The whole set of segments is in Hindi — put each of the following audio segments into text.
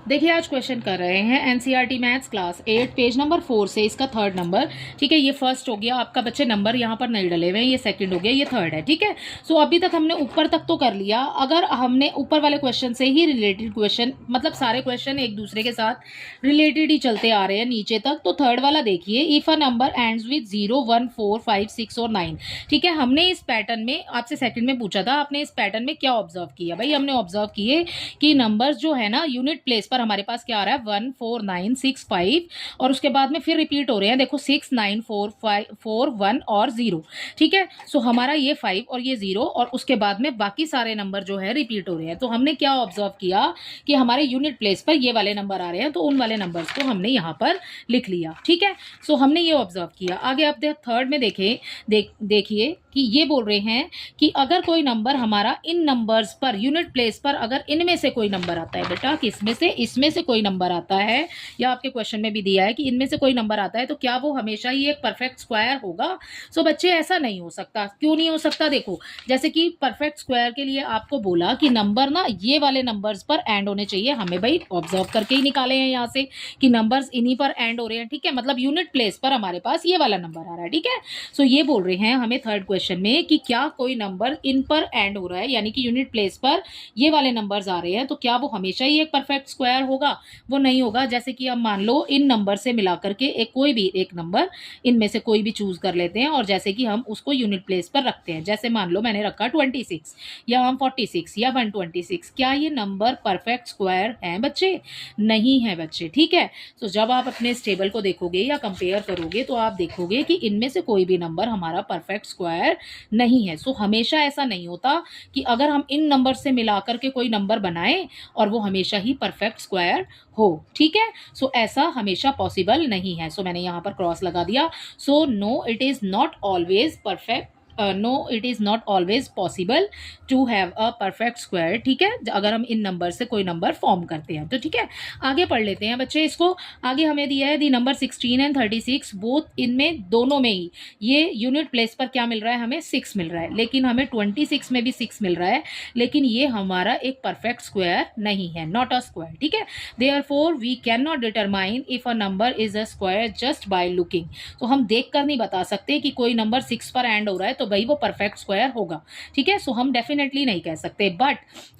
देखिए आज क्वेश्चन कर रहे हैं NCERT maths class 8 page number 4 से इसका थर्ड नंबर। ठीक है, ये फर्स्ट हो गया आपका बच्चे, नंबर यहाँ पर नहीं डले हुए हैं, ये सेकंड हो गया, ये थर्ड है। ठीक है, सो अभी तक हमने ऊपर तक तो कर लिया। अगर हमने ऊपर वाले क्वेश्चन से ही रिलेटेड क्वेश्चन, मतलब सारे क्वेश्चन एक दूसरे के साथ रिलेटेड ही चलते आ रहे हैं नीचे तक, तो थर्ड वाला देखिए, if a number ends with 0, 1, 4, 5, 6 और 9। ठीक है, हमने इस पैटर्न में आपसे सेकंड में पूछा था, आपने इस पैटर्न में क्या ऑब्जर्व किया? भाई हमने ऑब्जर्व किए कि नंबर्स जो है ना यूनिट प्लेस पर हमारे पास क्या आ रहा है, 1, 4, 9, 6, 5 और उसके बाद में फिर रिपीट हो रहे हैं, देखो 6, 9, 4, 5, 4, 1 और 0। ठीक है, सो हमारा ये 5 और ये 0 और उसके बाद में बाकी सारे नंबर जो है रिपीट हो रहे हैं। तो हमने क्या ऑब्जर्व किया कि हमारे यूनिट प्लेस पर ये वाले नंबर आ रहे हैं, तो उन वाले नंबर्स को हमने यहाँ पर लिख लिया। ठीक है, सो हमने ये ऑब्जर्व किया। आगे आप थर्ड में देखिए कि ये बोल रहे हैं कि अगर कोई नंबर हमारा इन नंबर्स पर यूनिट प्लेस पर, अगर इनमें से कोई नंबर आता है, बेटा किसमें से, इसमें से कोई नंबर आता है, या आपके क्वेश्चन में भी दिया है कि इनमें से कोई नंबर आता है, तो क्या वो हमेशा ही एक परफेक्ट स्क्वायर होगा? सो बच्चे ऐसा नहीं हो सकता। क्यों नहीं हो सकता? देखो, जैसे कि परफेक्ट स्क्वायर के लिए आपको बोला कि नंबर ना ये वाले नंबर्स पर एंड होने चाहिए। हमें भाई ऑब्जर्व करके ही निकाले हैं यहाँ से कि नंबर्स इन्हीं पर एंड हो रहे हैं। ठीक है, मतलब यूनिट प्लेस पर हमारे पास ये वाला नंबर आ रहा है। ठीक है, सो ये बोल रहे हैं हमें थर्ड क्वेश्चन में कि क्या कोई नंबर इन पर एंड हो रहा है, यानी कि यूनिट प्लेस पर ये वाले नंबर्स आ रहे हैं, तो क्या वो हमेशा ही एक परफेक्ट स्क्वायर होगा? वो नहीं होगा। जैसे कि अब मान लो इन नंबर से मिला करके एक कोई भी एक नंबर इनमें से कोई भी चूज कर लेते हैं और जैसे कि हम उसको यूनिट प्लेस पर रखते हैं। जैसे मान लो मैंने रखा 26 या हम 46 या 126, क्या ये नंबर परफेक्ट स्क्वायर है बच्चे? नहीं है बच्चे। ठीक है, तो जब आप अपने इस टेबल को देखोगे या कंपेयर करोगे तो आप देखोगे कि इनमें से कोई भी नंबर हमारा परफेक्ट स्क्वायर नहीं है। सो हमेशा ऐसा नहीं होता कि अगर हम इन नंबर से मिलाकर के कोई नंबर बनाएं और वो हमेशा ही परफेक्ट स्क्वायर हो। ठीक है, सो ऐसा हमेशा पॉसिबल नहीं है। सो मैंने यहाँ पर क्रॉस लगा दिया। So no it is not always perfect, no it is not always possible to have a perfect square. ठीक है, अगर हम इन नंबर से कोई नंबर फॉर्म करते हैं तो। ठीक है, आगे पढ़ लेते हैं बच्चे इसको। आगे हमें दिया है दी नंबर 16 एंड 36 बोथ, इनमें दोनों में ही ये यूनिट प्लेस पर क्या मिल रहा है, हमें 6 मिल रहा है, लेकिन हमें 26 में भी 6 मिल रहा है, लेकिन ये हमारा एक परफेक्ट स्क्वायर नहीं है, नॉट अ स्क्वायर। ठीक है, therefore we can not determine if a number is a square just by looking. तो हम देख कर नहीं बता सकते कि कोई नंबर 6 पर एंड हो रहा है तो भाई वो परफेक्ट स्क्वायर होगा। ठीक है, सो हम डेफिनेटली नहीं कह सकते। बट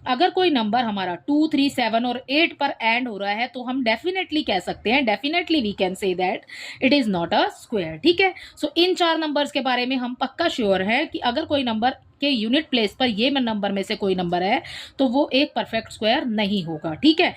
अगर कोई नंबर हमारा 2, 3, 7 और 8 पर एंड हो रहा है तो हम डेफिनेटली कह सकते हैं, definitely we can say that it is not a square. ठीक है, सो इन 4 नंबर्स के बारे में हम पक्का श्योर है कि अगर कोई नंबर के यूनिट प्लेस पर ये नंबर में से कोई नंबर है तो वो एक परफेक्ट स्क्वायर नहीं होगा। ठीक है,